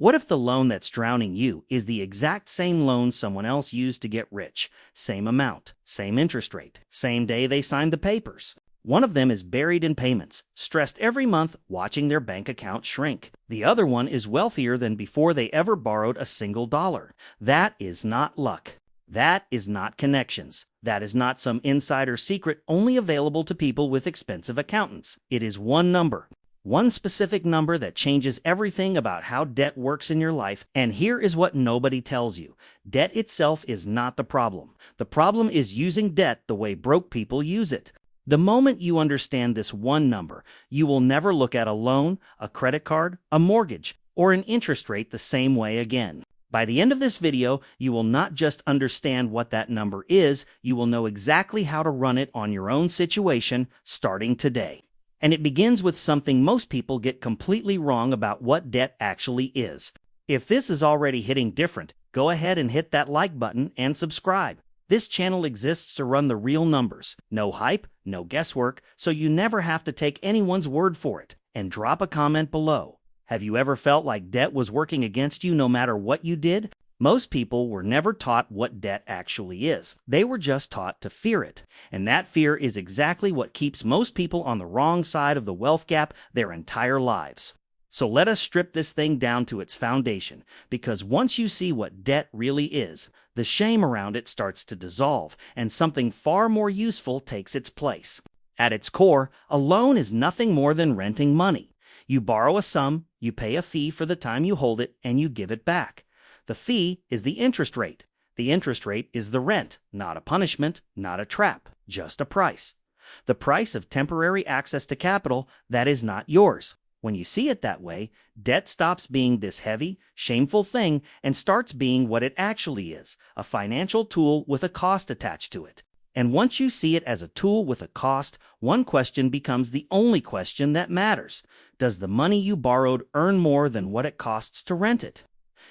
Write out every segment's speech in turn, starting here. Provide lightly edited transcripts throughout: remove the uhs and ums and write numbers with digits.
What if the loan that's drowning you is the exact same loan someone else used to get rich? Same amount, same interest rate, same day they signed the papers. One of them is buried in payments, stressed every month watching their bank account shrink. The other one is wealthier than before they ever borrowed a single dollar. That is not luck. That is not connections. That is not some insider secret only available to people with expensive accountants. It is one number. One specific number that changes everything about how debt works in your life. And here is what nobody tells you. Debt itself is not the problem. The problem is using debt the way broke people use it. The moment you understand this one number, you will never look at a loan, a credit card, a mortgage, or an interest rate the same way again. By the end of this video, you will not just understand what that number is, you will know exactly how to run it on your own situation starting today. And it begins with something most people get completely wrong about what debt actually is. If this is already hitting different, go ahead and hit that like button and subscribe. This channel exists to run the real numbers. No hype, no guesswork, so you never have to take anyone's word for it. And drop a comment below. Have you ever felt like debt was working against you no matter what you did? Most people were never taught what debt actually is. They were just taught to fear it. And that fear is exactly what keeps most people on the wrong side of the wealth gap their entire lives. So let us strip this thing down to its foundation, because once you see what debt really is, the shame around it starts to dissolve, and something far more useful takes its place. At its core, a loan is nothing more than renting money. You borrow a sum, you pay a fee for the time you hold it, and you give it back. The fee is the interest rate. The interest rate is the rent, not a punishment, not a trap, just a price. The price of temporary access to capital that is not yours. When you see it that way, debt stops being this heavy, shameful thing and starts being what it actually is, a financial tool with a cost attached to it. And once you see it as a tool with a cost, one question becomes the only question that matters. Does the money you borrowed earn more than what it costs to rent it?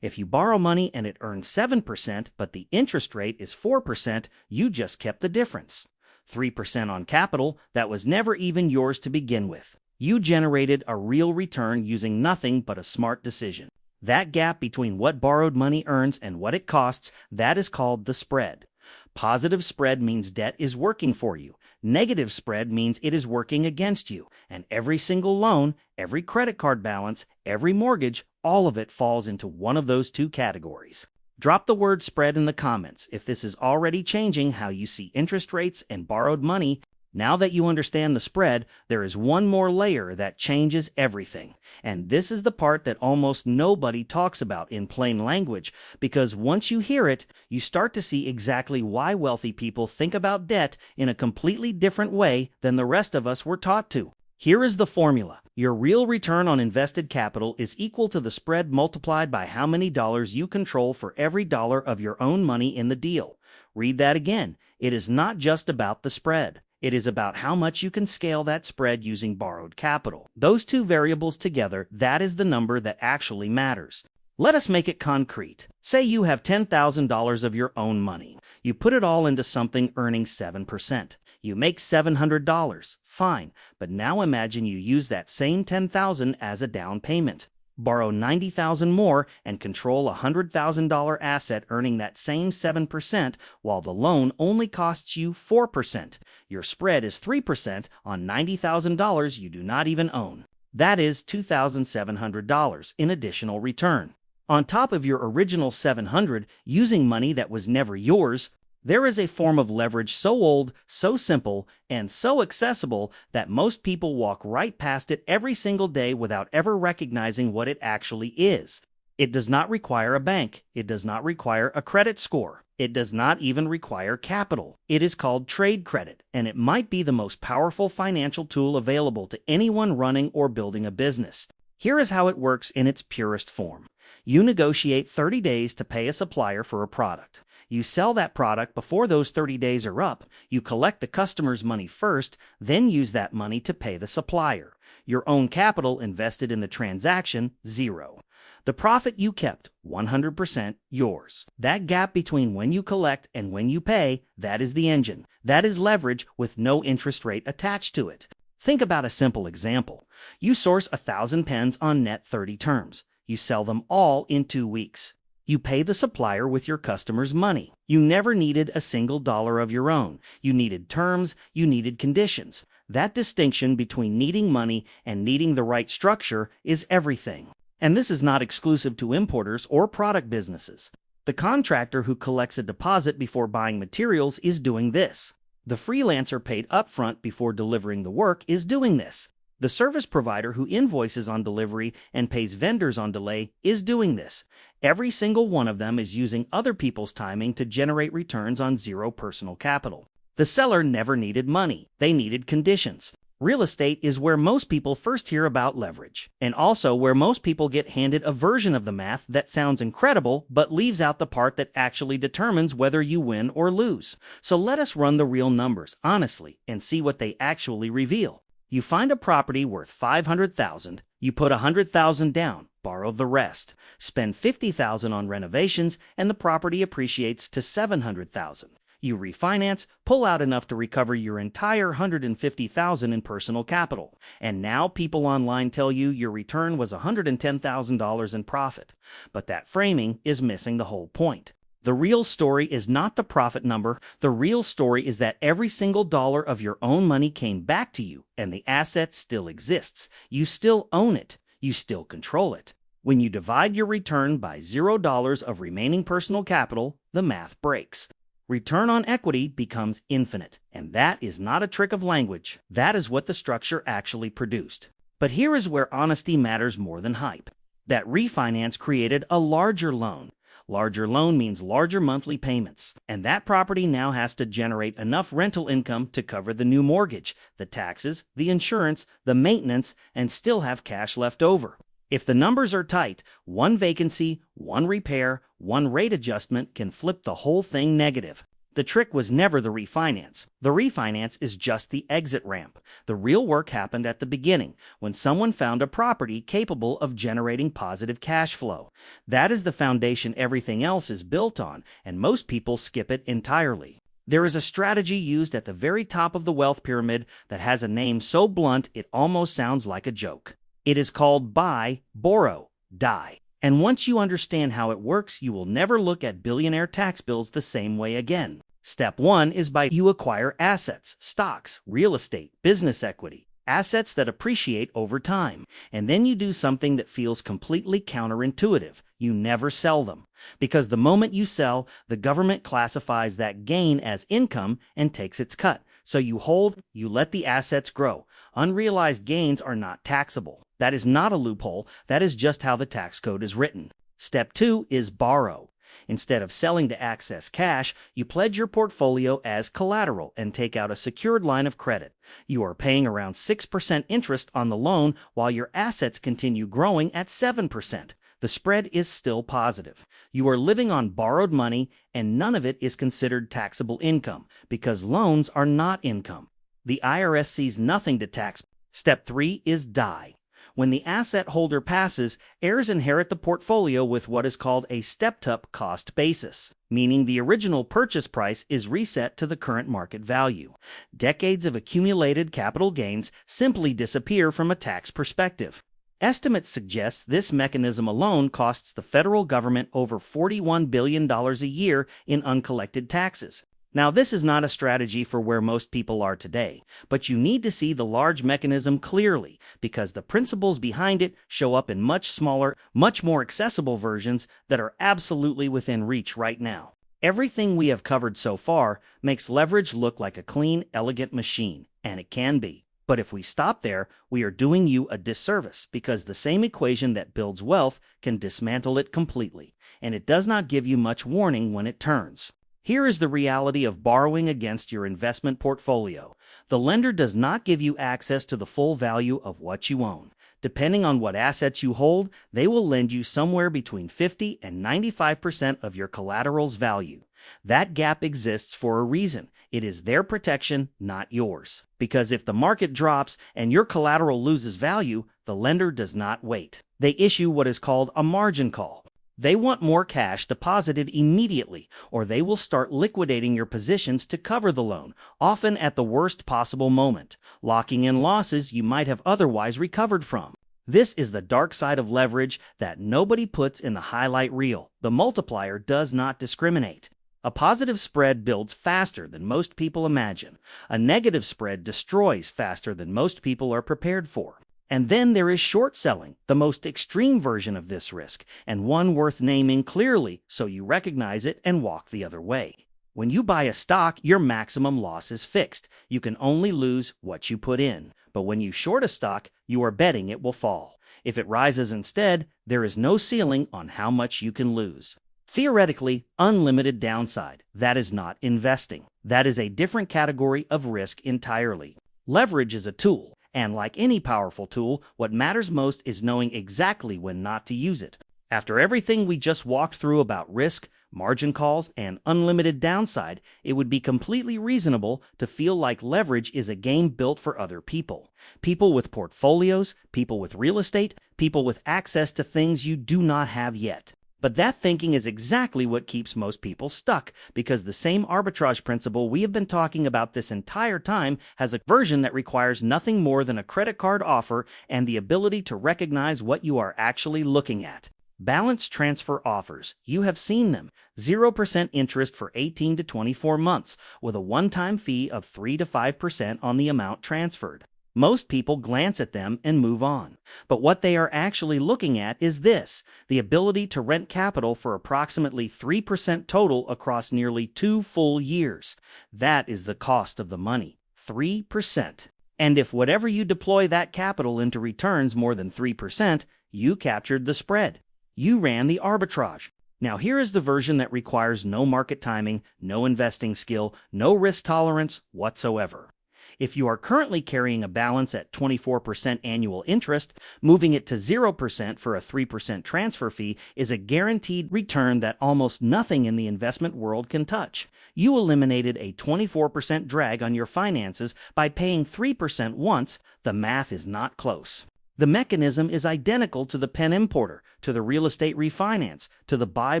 If you borrow money and it earns 7%, but the interest rate is 4%, you just kept the difference. 3% on capital that was never even yours to begin with. You generated a real return using nothing but a smart decision. That gap between what borrowed money earns and what it costs, that is called the spread. Positive spread means debt is working for you. Negative spread means it is working against you. And every single loan, every credit card balance, every mortgage, all of it falls into one of those two categories. Drop the word spread in the comments if this is already changing how you see interest rates and borrowed money. Now that you understand the spread, there is one more layer that changes everything. And this is the part that almost nobody talks about in plain language, because once you hear it, you start to see exactly why wealthy people think about debt in a completely different way than the rest of us were taught to. Here is the formula. Your real return on invested capital is equal to the spread multiplied by how many dollars you control for every dollar of your own money in the deal. Read that again. It is not just about the spread. It is about how much you can scale that spread using borrowed capital. Those two variables together, that is the number that actually matters. Let us make it concrete. Say you have $10,000 of your own money. You put it all into something earning 7%. You make $700. Fine, but now imagine you use that same $10,000 as a down payment. Borrow $90,000 more and control a $100,000 asset earning that same 7% while the loan only costs you 4%. Your spread is 3% on $90,000 you do not even own. That is $2,700 in additional return. On top of your original $700, using money that was never yours, there is a form of leverage so old, so simple, and so accessible that most people walk right past it every single day without ever recognizing what it actually is. It does not require a bank. It does not require a credit score. It does not even require capital. It is called trade credit, and it might be the most powerful financial tool available to anyone running or building a business. Here is how it works in its purest form. You negotiate 30 days to pay a supplier for a product. You sell that product before those 30 days are up. You collect the customer's money first, then use that money to pay the supplier. Your own capital invested in the transaction, 0. The profit you kept, 100% yours. That gap between when you collect and when you pay, that is the engine. That is leverage with no interest rate attached to it. Think about a simple example. You source 1,000 pens on net 30 terms. You sell them all in 2 weeks. You pay the supplier with your customer's money. You never needed a single dollar of your own. You needed terms, you needed conditions. That distinction between needing money and needing the right structure is everything. And this is not exclusive to importers or product businesses. The contractor who collects a deposit before buying materials is doing this. The freelancer paid upfront before delivering the work is doing this. The service provider who invoices on delivery and pays vendors on delay is doing this. Every single one of them is using other people's timing to generate returns on zero personal capital. The seller never needed money. They needed conditions. Real estate is where most people first hear about leverage, and also where most people get handed a version of the math that sounds incredible but leaves out the part that actually determines whether you win or lose. So let us run the real numbers honestly and see what they actually reveal. You find a property worth $500,000, you put $100,000 down, borrow the rest, spend $50,000 on renovations, and the property appreciates to $700,000. You refinance, pull out enough to recover your entire $150,000 in personal capital, and now people online tell you your return was $110,000 in profit. But that framing is missing the whole point. The real story is not the profit number. The real story is that every single dollar of your own money came back to you, and the asset still exists. You still own it. You still control it. When you divide your return by $0 of remaining personal capital, the math breaks. Return on equity becomes infinite, and that is not a trick of language. That is what the structure actually produced. But here is where honesty matters more than hype. That refinance created a larger loan. Larger loan means larger monthly payments, and that property now has to generate enough rental income to cover the new mortgage, the taxes, the insurance, the maintenance, and still have cash left over. If the numbers are tight, one vacancy, one repair, one rate adjustment can flip the whole thing negative. The trick was never the refinance. The refinance is just the exit ramp. The real work happened at the beginning, when someone found a property capable of generating positive cash flow. That is the foundation everything else is built on, and most people skip it entirely. There is a strategy used at the very top of the wealth pyramid that has a name so blunt it almost sounds like a joke. It is called buy, borrow, die. And once you understand how it works, you will never look at billionaire tax bills the same way again. Step 1 is you acquire assets, stocks, real estate, business equity, assets that appreciate over time. And then you do something that feels completely counterintuitive. You never sell them. Because the moment you sell, the government classifies that gain as income and takes its cut. So you hold, you let the assets grow. Unrealized gains are not taxable. That is not a loophole. That is just how the tax code is written. Step 2 is borrow. Instead of selling to access cash, you pledge your portfolio as collateral and take out a secured line of credit. You are paying around 6% interest on the loan while your assets continue growing at 7%. The spread is still positive. You are living on borrowed money, and none of it is considered taxable income because loans are not income. The IRS sees nothing to tax. Step 3 is die. When the asset holder passes, heirs inherit the portfolio with what is called a stepped-up cost basis, meaning the original purchase price is reset to the current market value. Decades of accumulated capital gains simply disappear from a tax perspective. Estimates suggest this mechanism alone costs the federal government over $41 billion a year in uncollected taxes. Now, this is not a strategy for where most people are today, but you need to see the large mechanism clearly because the principles behind it show up in much smaller, much more accessible versions that are absolutely within reach right now. Everything we have covered so far makes leverage look like a clean, elegant machine, and it can be. But if we stop there, we are doing you a disservice because the same equation that builds wealth can dismantle it completely, and it does not give you much warning when it turns. Here is the reality of borrowing against your investment portfolio. The lender does not give you access to the full value of what you own. Depending on what assets you hold, they will lend you somewhere between 50 and 95% of your collateral's value. That gap exists for a reason. It is their protection, not yours. Because if the market drops and your collateral loses value, the lender does not wait. They issue what is called a margin call. They want more cash deposited immediately, or they will start liquidating your positions to cover the loan, often at the worst possible moment, locking in losses you might have otherwise recovered from. This is the dark side of leverage that nobody puts in the highlight reel. The multiplier does not discriminate. A positive spread builds faster than most people imagine. A negative spread destroys faster than most people are prepared for. And then there is short selling, the most extreme version of this risk, and one worth naming clearly so you recognize it and walk the other way. When you buy a stock, your maximum loss is fixed. You can only lose what you put in. But when you short a stock, you are betting it will fall. If it rises instead, there is no ceiling on how much you can lose. Theoretically, unlimited downside. That is not investing. That is a different category of risk entirely. Leverage is a tool, and like any powerful tool, what matters most is knowing exactly when not to use it. After everything we just walked through about risk, margin calls, and unlimited downside, it would be completely reasonable to feel like leverage is a game built for other people. People with portfolios, people with real estate, people with access to things you do not have yet. But that thinking is exactly what keeps most people stuck, because the same arbitrage principle we have been talking about this entire time has a version that requires nothing more than a credit card offer and the ability to recognize what you are actually looking at. Balance transfer offers. You have seen them. 0% interest for 18 to 24 months, with a one-time fee of 3 to 5% on the amount transferred. Most people glance at them and move on. But what they are actually looking at is this: the ability to rent capital for approximately 3% total across nearly 2 full years. That is the cost of the money. 3%. And if whatever you deploy that capital into returns more than 3%, you captured the spread. You ran the arbitrage. Now here is the version that requires no market timing, no investing skill, no risk tolerance whatsoever. If you are currently carrying a balance at 24% annual interest, moving it to 0% for a 3% transfer fee is a guaranteed return that almost nothing in the investment world can touch. You eliminated a 24% drag on your finances by paying 3% once. The math is not close. The mechanism is identical to the pen importer, to the real estate refinance, to the buy,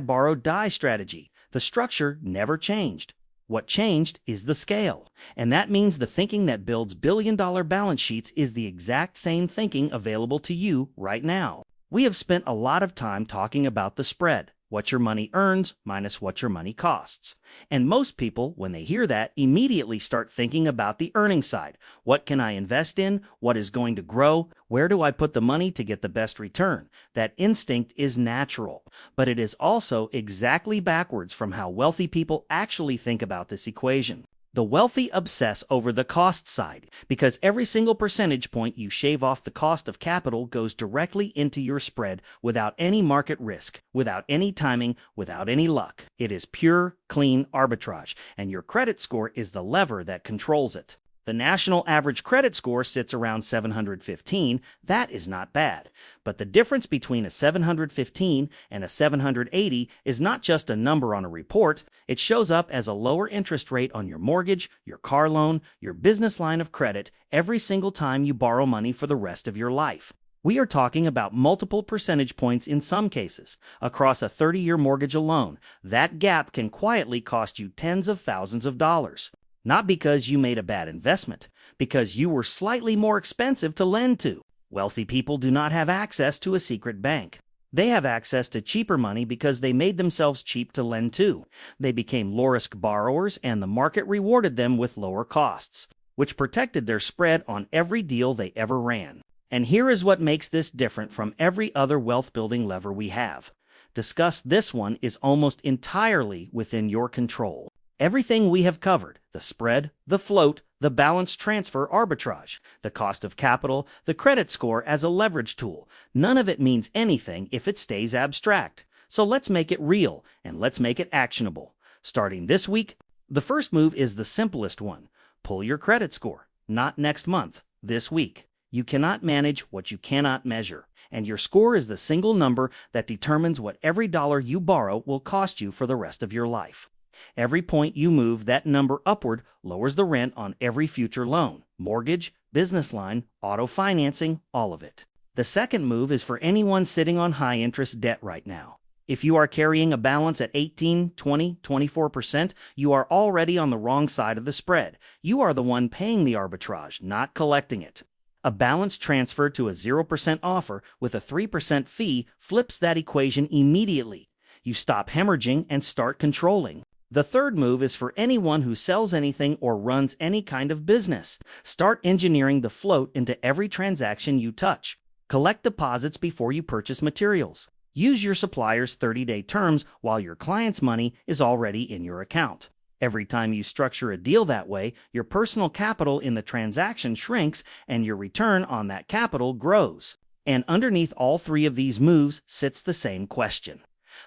borrow, die strategy. The structure never changed. What changed is the scale. And that means the thinking that builds billion-dollar balance sheets is the exact same thinking available to you right now. We have spent a lot of time talking about the spread, what your money earns minus what your money costs. And most people, when they hear that, immediately start thinking about the earning side. What can I invest in? What is going to grow? Where do I put the money to get the best return? That instinct is natural, but it is also exactly backwards from how wealthy people actually think about this equation. The wealthy obsess over the cost side, because every single percentage point you shave off the cost of capital goes directly into your spread without any market risk, without any timing, without any luck. It is pure, clean arbitrage, and your credit score is the lever that controls it. The national average credit score sits around 715. That is not bad. But the difference between a 715 and a 780 is not just a number on a report. It shows up as a lower interest rate on your mortgage, your car loan, your business line of credit every single time you borrow money for the rest of your life. We are talking about multiple percentage points in some cases. Across a 30-year mortgage alone, that gap can quietly cost you tens of thousands of dollars. Not because you made a bad investment, because you were slightly more expensive to lend to. Wealthy people do not have access to a secret bank. They have access to cheaper money because they made themselves cheap to lend to. They became low-risk borrowers, and the market rewarded them with lower costs, which protected their spread on every deal they ever ran. And here is what makes this different from every other wealth-building lever we have. This one is almost entirely within your control. Everything we have covered, the spread, the float, the balance transfer arbitrage, the cost of capital, the credit score as a leverage tool, none of it means anything if it stays abstract. So let's make it real, and let's make it actionable. Starting this week, the first move is the simplest one. Pull your credit score. Not next month, this week. You cannot manage what you cannot measure, and your score is the single number that determines what every dollar you borrow will cost you for the rest of your life. Every point you move that number upward lowers the rent on every future loan, mortgage, business line, auto financing, all of it. The second move is for anyone sitting on high-interest debt right now. If you are carrying a balance at 18, 20, 24%, you are already on the wrong side of the spread. You are the one paying the arbitrage, not collecting it. A balance transfer to a 0% offer with a 3% fee flips that equation immediately. You stop hemorrhaging and start controlling. The third move is for anyone who sells anything or runs any kind of business. Start engineering the float into every transaction you touch. Collect deposits before you purchase materials. Use your supplier's 30-day terms while your client's money is already in your account. Every time you structure a deal that way, your personal capital in the transaction shrinks and your return on that capital grows. And underneath all three of these moves sits the same question.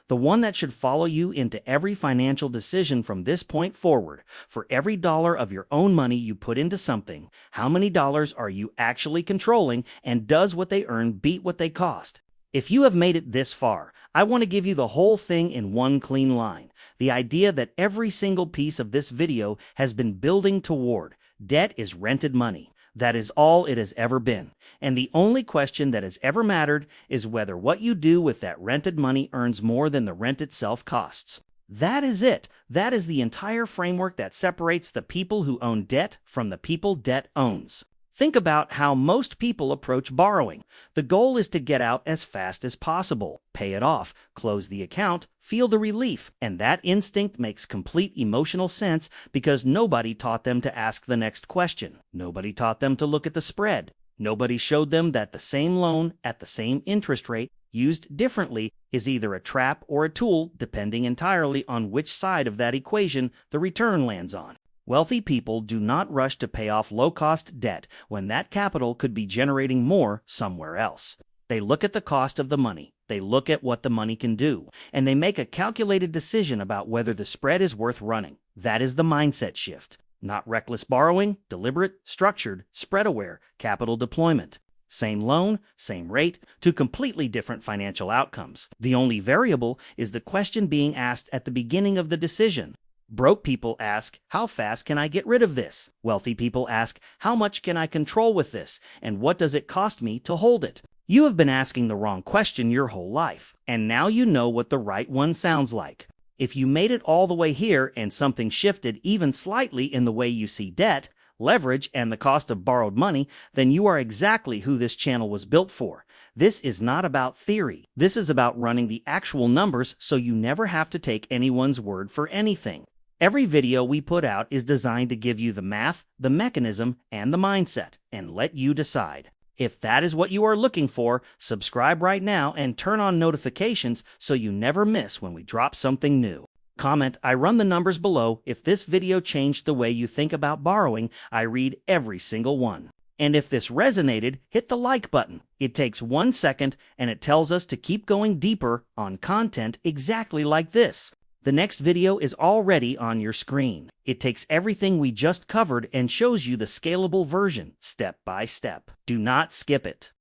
The one that should follow you into every financial decision from this point forward. For every dollar of your own money you put into something, how many dollars are you actually controlling, and does what they earn beat what they cost? If you have made it this far, I want to give you the whole thing in one clean line. The idea that every single piece of this video has been building toward. Debt is rented money. That is all it has ever been. And the only question that has ever mattered is whether what you do with that rented money earns more than the rent itself costs. That is it. That is the entire framework that separates the people who own debt from the people debt owns. Think about how most people approach borrowing. The goal is to get out as fast as possible, pay it off, close the account, feel the relief, and that instinct makes complete emotional sense because nobody taught them to ask the next question. Nobody taught them to look at the spread. Nobody showed them that the same loan at the same interest rate, used differently, is either a trap or a tool, depending entirely on which side of that equation the return lands on. Wealthy people do not rush to pay off low-cost debt when that capital could be generating more somewhere else. They look at the cost of the money, they look at what the money can do, and they make a calculated decision about whether the spread is worth running. That is the mindset shift. Not reckless borrowing, deliberate, structured, spread-aware capital deployment. Same loan, same rate, two completely different financial outcomes. The only variable is the question being asked at the beginning of the decision. Broke people ask, how fast can I get rid of this? Wealthy people ask, how much can I control with this? And what does it cost me to hold it? You have been asking the wrong question your whole life, and now you know what the right one sounds like. If you made it all the way here and something shifted even slightly in the way you see debt, leverage, and the cost of borrowed money, then you are exactly who this channel was built for. This is not about theory. This is about running the actual numbers so you never have to take anyone's word for anything. Every video we put out is designed to give you the math, the mechanism, and the mindset, and let you decide. If that is what you are looking for, subscribe right now and turn on notifications so you never miss when we drop something new. Comment, I run the numbers below. If this video changed the way you think about borrowing, I read every single one. And if this resonated, hit the like button. It takes 1 second and it tells us to keep going deeper on content exactly like this. The next video is already on your screen. It takes everything we just covered and shows you the scalable version, step by step. Do not skip it.